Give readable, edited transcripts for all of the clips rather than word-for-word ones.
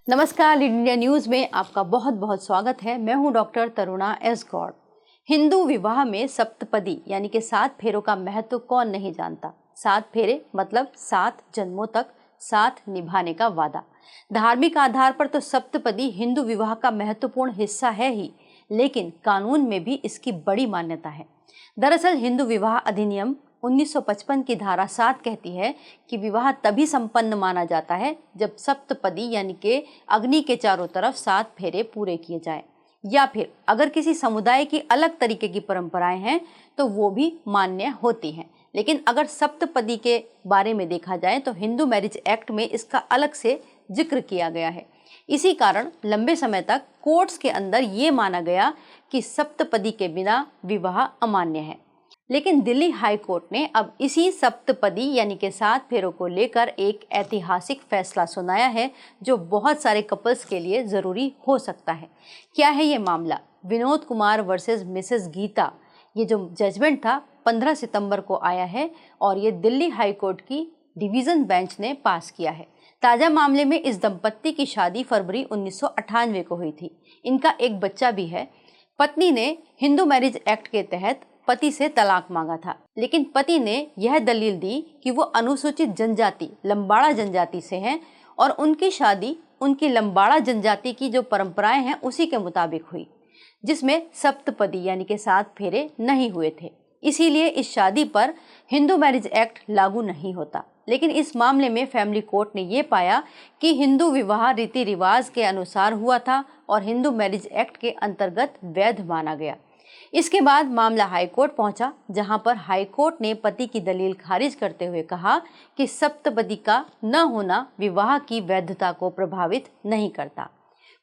नमस्कार, lead India news में आपका बहुत बहुत स्वागत है। मैं हूं डॉक्टर तरुणा एस गौड़। हिंदू विवाह में सप्तपदी यानी कि 7 फेरों का महत्व कौन नहीं जानता। 7 फेरे मतलब 7 जन्मों तक साथ निभाने का वादा। धार्मिक आधार पर तो सप्तपदी हिंदू विवाह का महत्वपूर्ण हिस्सा है ही, लेकिन कानून में भी इसकी बड़ी मान्यता है। दरअसल हिंदू विवाह अधिनियम 1955 की धारा 7 कहती है कि विवाह तभी संपन्न माना जाता है जब सप्तपदी यानी कि अग्नि के चारों तरफ 7 फेरे पूरे किए जाएं, या फिर अगर किसी समुदाय की अलग तरीके की परंपराएं हैं तो वो भी मान्य होती हैं। लेकिन अगर सप्तपदी के बारे में देखा जाए तो हिंदू मैरिज एक्ट में इसका अलग से जिक्र किया गया है। इसी कारण लंबे समय तक कोर्ट्स के अंदर ये माना गया कि सप्तपदी के बिना विवाह अमान्य है। लेकिन दिल्ली हाई कोर्ट ने अब इसी सप्तपदी यानी कि 7 फेरों को लेकर एक ऐतिहासिक फैसला सुनाया है, जो बहुत सारे कपल्स के लिए ज़रूरी हो सकता है। क्या है ये मामला? विनोद कुमार वर्सेस मिसेस गीता, ये जो जजमेंट था 15 सितंबर को आया है और ये दिल्ली हाई कोर्ट की डिवीज़न बेंच ने पास किया है। ताज़ा मामले में इस दंपत्ति की शादी फरवरी 1998 को हुई थी। इनका एक बच्चा भी है। पत्नी ने हिंदू मैरिज एक्ट के तहत पति से तलाक मांगा था, लेकिन पति ने यह दलील दी कि वो अनुसूचित जनजाति लंबाड़ा जनजाति से हैं और उनकी शादी उनकी लंबाड़ा जनजाति की जो परंपराएं हैं उसी के मुताबिक हुई, जिसमें सप्तपदी यानी कि 7 फेरे नहीं हुए थे। इसीलिए इस शादी पर हिंदू मैरिज एक्ट लागू नहीं होता। लेकिन इस मामले में फैमिली कोर्ट ने ये पाया कि हिंदू विवाह रीति रिवाज के अनुसार हुआ था और हिंदू मैरिज एक्ट के अंतर्गत वैध माना गया। इसके बाद मामला हाईकोर्ट पहुंचा, जहां पर हाईकोर्ट ने पति की दलील खारिज करते हुए कहा कि सप्तपदी का न होना विवाह की वैधता को प्रभावित नहीं करता।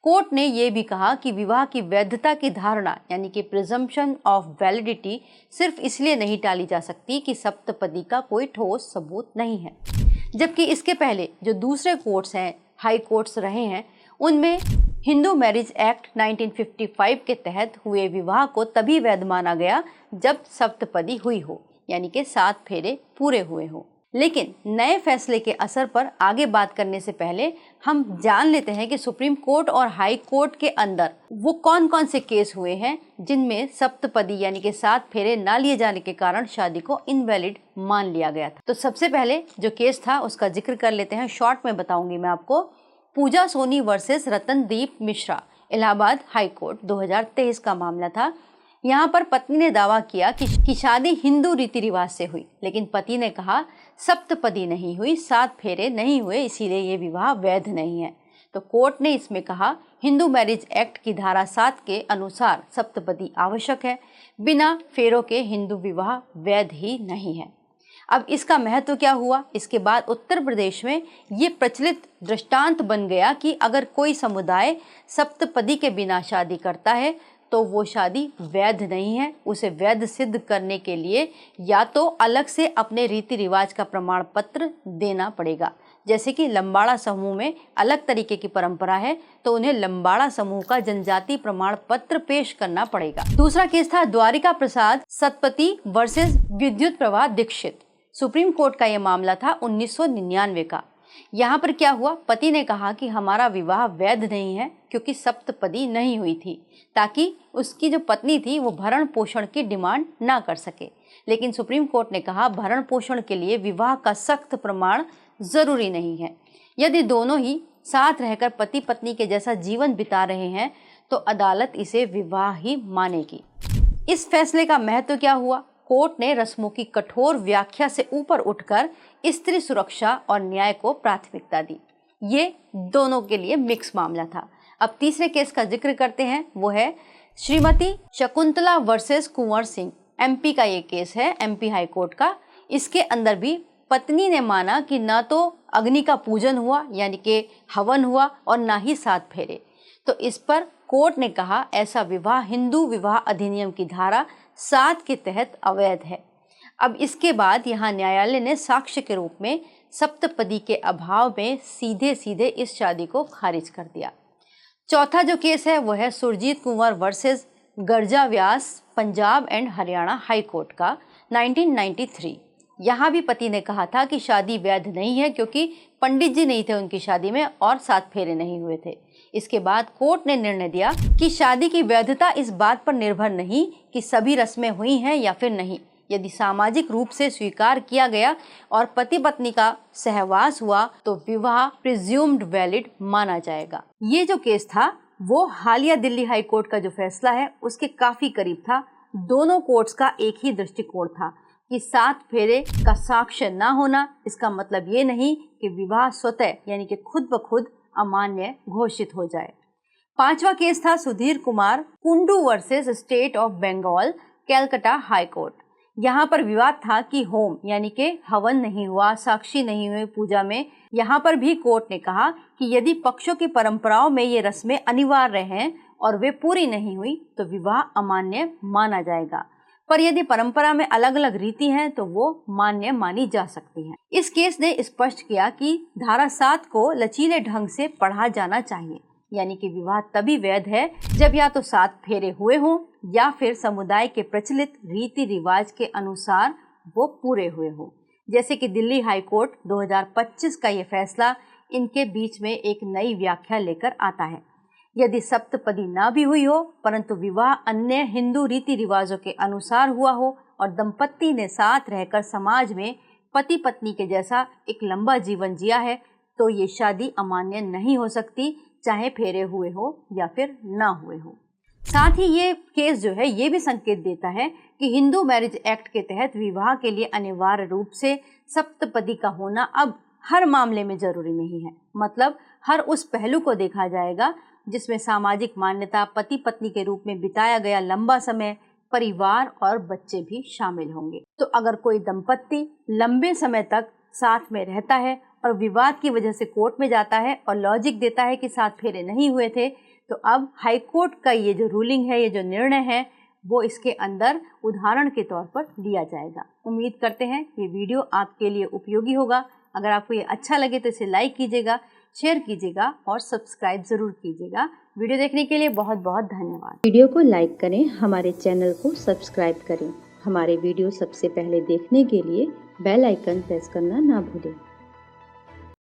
कोर्ट ने यह भी कहा कि विवाह की वैधता की धारणा यानी कि प्रिजम्पशन ऑफ वैलिडिटी सिर्फ इसलिए नहीं टाली जा सकती कि सप्तपदी का कोई ठोस सबूत नहीं है। जबकि इसके पहले जो दूसरे कोर्ट्स हैं, हाई कोर्ट्स रहे हैं, उनमें हिंदू मैरिज एक्ट 1955 के तहत हुए विवाह को तभी वैध माना गया जब सप्तपदी हुई हो, यानी कि 7 फेरे पूरे हुए हो। लेकिन नए फैसले के असर पर आगे बात करने से पहले हम जान लेते हैं कि सुप्रीम कोर्ट और हाई कोर्ट के अंदर वो कौन कौन से केस हुए हैं जिनमें सप्तपदी यानी कि 7 फेरे ना लिए जाने के कारण शादी को इनवैलिड मान लिया गया था। तो सबसे पहले जो केस था उसका जिक्र कर लेते हैं, शॉर्ट में बताऊंगी मैं आपको। Pooja Soni versus Ratandeep Mishra, Allahabad high court, 2023 का मामला था। यहाँ पर पत्नी ने दावा किया कि शादी हिंदू रीति रिवाज से हुई, लेकिन पति ने कहा सप्तपदी नहीं हुई, 7 फेरे नहीं हुए, इसीलिए ये विवाह वैध नहीं है। तो कोर्ट ने इसमें कहा हिंदू मैरिज एक्ट की धारा 7 के अनुसार सप्तपदी आवश्यक है, बिना फेरों के हिंदू विवाह वैध ही नहीं है। अब इसका महत्व क्या हुआ? इसके बाद उत्तर प्रदेश में ये प्रचलित दृष्टांत बन गया कि अगर कोई समुदाय सप्तपदी के बिना शादी करता है तो वो शादी वैध नहीं है। उसे वैध सिद्ध करने के लिए या तो अलग से अपने रीति रिवाज का प्रमाण पत्र देना पड़ेगा, जैसे कि लंबाड़ा समूह में अलग तरीके की परंपरा है तो उन्हें लंबाड़ा समूह का जनजाति प्रमाण पत्र पेश करना पड़ेगा। दूसरा केस था द्वारिका प्रसाद सतपथी वर्सेस विद्युत प्रभा दीक्षित। सुप्रीम कोर्ट का यह मामला था 1999 का। यहाँ पर क्या हुआ? पति ने कहा कि हमारा विवाह वैध नहीं है क्योंकि सप्तपदी नहीं हुई थी, ताकि उसकी जो पत्नी थी वो भरण पोषण की डिमांड ना कर सके। लेकिन सुप्रीम कोर्ट ने कहा भरण पोषण के लिए विवाह का सख्त प्रमाण जरूरी नहीं है। यदि दोनों ही साथ रहकर पति पत्नी के जैसा जीवन बिता रहे हैं तो अदालत इसे विवाह ही मानेगी। इस फैसले का महत्व क्या हुआ? कोर्ट ने रस्मों की कठोर व्याख्या से ऊपर उठकर स्त्री सुरक्षा और न्याय को प्राथमिकता दी। ये दोनों के लिए मिक्स मामला था। अब तीसरे केस का जिक्र करते हैं, वो है श्रीमती शकुंतला वर्सेस कुंवर सिंह। एमपी का ये केस है, एमपी हाई कोर्ट का। इसके अंदर भी पत्नी ने माना कि न तो अग्नि का पूजन हुआ यानी कि हवन हुआ और ना ही 7 फेरे। तो इस पर कोर्ट ने कहा ऐसा विवाह हिंदू विवाह अधिनियम की धारा 7 के तहत अवैध है। अब इसके बाद यहाँ न्यायालय ने साक्ष्य के रूप में सप्तपदी के अभाव में सीधे सीधे इस शादी को खारिज कर दिया। चौथा जो केस है वो है Surjit Kunwar versus Garja Vyas, Punjab and Haryana high court का, 1993। यहाँ भी पति ने कहा था कि शादी वैध नहीं है क्योंकि पंडित जी नहीं थे उनकी शादी में और 7 फेरे नहीं हुए थे। इसके बाद कोर्ट ने निर्णय दिया कि शादी की वैधता इस बात पर निर्भर नहीं कि सभी रस्में हुई हैं या फिर नहीं। यदि सामाजिक रूप से स्वीकार किया गया और पति पत्नी का सहवास हुआ तो विवाह प्रिज्यूम्ड वैलिड माना जाएगा। ये जो केस था वो हालिया दिल्ली हाई कोर्ट का जो फैसला है उसके काफी करीब था। दोनों कोर्ट्स का एक ही दृष्टिकोण था कि 7 फेरे का साक्ष्य ना होना इसका मतलब ये नहीं कि विवाह स्वतः यानी कि खुद ब खुद अमान्य घोषित हो जाए। 5वां केस था Sudhir Kumar Kundu versus state of Bengal Calcutta high court. यहाँ पर विवाद था कि होम यानी कि हवन नहीं हुआ, साक्षी नहीं हुए पूजा में। यहाँ पर भी कोर्ट ने कहा कि यदि पक्षों की परंपराओं में ये रस्में अनिवार्य हैं और वे पूरी नहीं हुई तो विवाह अमान्य माना जाएगा, पर यदि परंपरा में अलग अलग रीति हैं तो वो मान्य मानी जा सकती हैं। इस केस ने स्पष्ट किया कि धारा 7 को लचीले ढंग से पढ़ा जाना चाहिए, यानी कि विवाह तभी वैध है जब या तो 7 फेरे हुए हों या फिर समुदाय के प्रचलित रीति रिवाज के अनुसार वो पूरे हुए हों। जैसे कि दिल्ली हाई कोर्ट 2025 का ये फैसला इनके बीच में एक नई व्याख्या लेकर आता है। यदि सप्तपदी ना भी हुई हो परंतु विवाह अन्य हिंदू रीति रिवाजों के अनुसार हुआ हो और दंपत्ति ने साथ रहकर समाज में पति पत्नी के जैसा एक लंबा जीवन जिया है तो ये शादी अमान्य नहीं हो सकती, चाहे फेरे हुए हो या फिर ना हुए हो। साथ ही ये केस जो है ये भी संकेत देता है कि हिंदू मैरिज एक्ट के तहत विवाह के लिए अनिवार्य रूप से सप्तपदी का होना अब हर मामले में जरूरी नहीं है। मतलब हर उस पहलू को देखा जाएगा जिसमें सामाजिक मान्यता, पति पत्नी के रूप में बिताया गया लंबा समय, परिवार और बच्चे भी शामिल होंगे। तो अगर कोई दंपत्ति लंबे समय तक साथ में रहता है और विवाद की वजह से कोर्ट में जाता है और लॉजिक देता है कि 7 फेरे नहीं हुए थे, तो अब हाई कोर्ट का ये जो रूलिंग है, ये जो निर्णय है, वो इसके अंदर उदाहरण के तौर पर लिया जाएगा। उम्मीद करते हैं ये वीडियो आपके लिए उपयोगी होगा। अगर आपको ये अच्छा लगे तो इसे लाइक कीजिएगा, शेयर कीजिएगा और सब्सक्राइब ज़रूर कीजिएगा। वीडियो देखने के लिए बहुत बहुत धन्यवाद। वीडियो को लाइक करें, हमारे चैनल को सब्सक्राइब करें। हमारे वीडियो सबसे पहले देखने के लिए बेल आइकन प्रेस करना ना भूलें।